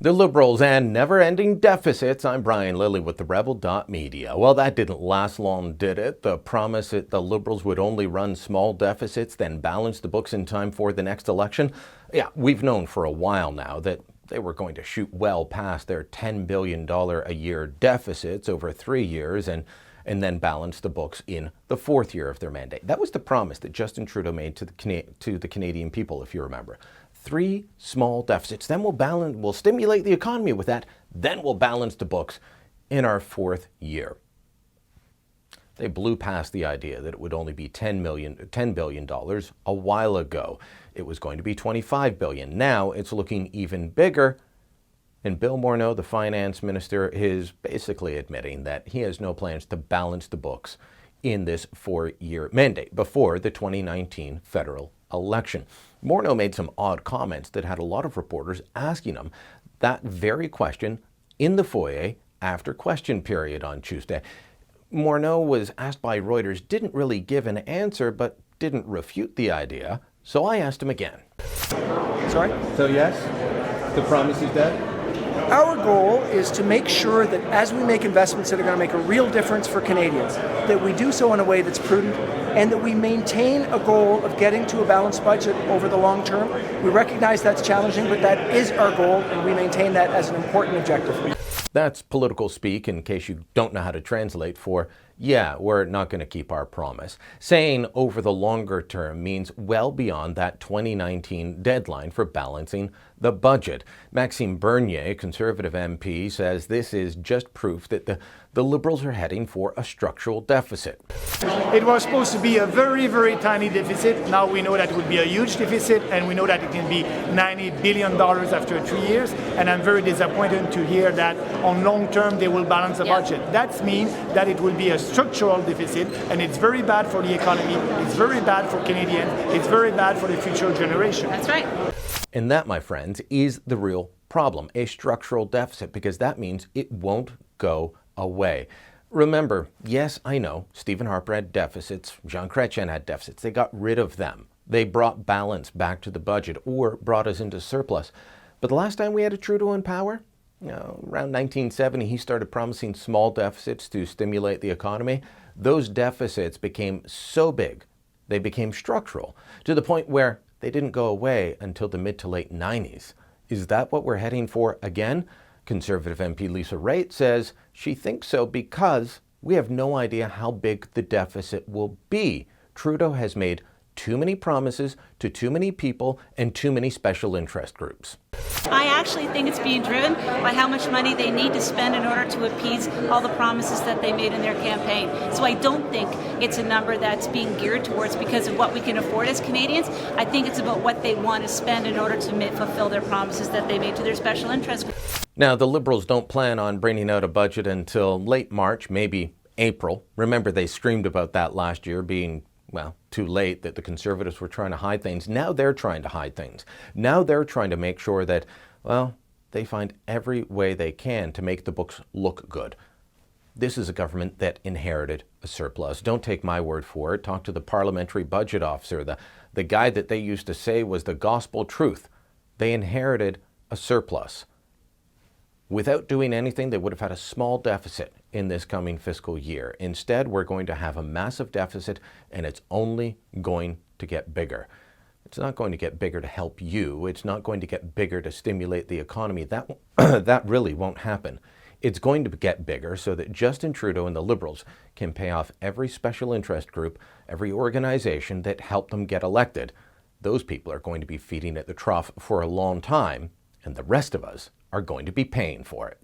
The Liberals and never-ending deficits. I'm Brian Lilley with the Rebel.media. Well, that didn't last long, did it? The promise that the Liberals would only run small deficits, then balance the books in time for the next election. Yeah, we've known for a while now that they were going to shoot well past their $10 billion a year deficits over 3 years and then balance the books in the fourth year of their mandate. That was the promise that Justin Trudeau made to the Canadian people, if you remember. 3 small deficits, then we'll stimulate the economy with that, then we'll balance the books in our fourth year. They blew past the idea that it would only be $10 billion a while ago. It was going to be $25 billion. Now it's looking even bigger. And Bill Morneau, the finance minister, is basically admitting that he has no plans to balance the books in this 4-year mandate before the 2019 federal election. Morneau made some odd comments that had a lot of reporters asking him that very question in the foyer after question period on Tuesday. Morneau was asked by Reuters, didn't really give an answer, but didn't refute the idea. So I asked him again. Sorry? So yes, the promise is dead? Our goal is to make sure that as we make investments that are going to make a real difference for Canadians, that we do so in a way that's prudent and that we maintain a goal of getting to a balanced budget over the long term. We recognize that's challenging, but that is our goal, and we maintain that as an important objective. That's political speak, in case you don't know how to translate, for, yeah, we're not going to keep our promise. Saying over the longer term means well beyond that 2019 deadline for balancing the budget. Maxime, Conservative MP, says this is just proof that the Liberals are heading for a structural deficit. It was supposed to be a very, very tiny deficit. Now we know that it would be a huge deficit, and we know that it can be $90 billion after 3 years. And I'm very disappointed to hear that on long term they will balance the budget. That means that it will be a structural deficit, and it's very bad for the economy, it's very bad for Canadians, it's very bad for the future generation. That's right. And that, my friends, is the real problem, a structural deficit, because that means it won't go away. Remember, yes, I know, Stephen Harper had deficits, Jean Chrétien had deficits. They got rid of them. They brought balance back to the budget or brought us into surplus. But the last time we had a Trudeau in power, around 1970, he started promising small deficits to stimulate the economy. Those deficits became so big, they became structural, to the point where they didn't go away until the mid to late 90s. Is that what we're heading for again? Conservative MP Lisa Raitt says she thinks so because we have no idea how big the deficit will be. Trudeau has made too many promises to too many people and too many special interest groups. I actually think it's being driven by how much money they need to spend in order to appease all the promises that they made in their campaign. So I don't think it's a number that's being geared towards because of what we can afford as Canadians. I think it's about what they want to spend in order to fulfill their promises that they made to their special interest groups. Now, the Liberals don't plan on bringing out a budget until late March, maybe April. Remember, they screamed about that last year being too late, that the Conservatives were trying to hide things. Now they're trying to hide things. Now they're trying to make sure that, they find every way they can to make the books look good. This is a government that inherited a surplus. Don't take my word for it. Talk to the parliamentary budget officer, the guy that they used to say was the gospel truth. They inherited a surplus. Without doing anything, they would have had a small deficit in this coming fiscal year. Instead, we're going to have a massive deficit, and it's only going to get bigger. It's not going to get bigger to help you. It's not going to get bigger to stimulate the economy. That really won't happen. It's going to get bigger so that Justin Trudeau and the Liberals can pay off every special interest group, every organization that helped them get elected. Those people are going to be feeding at the trough for a long time, and the rest of us are going to be paying for it.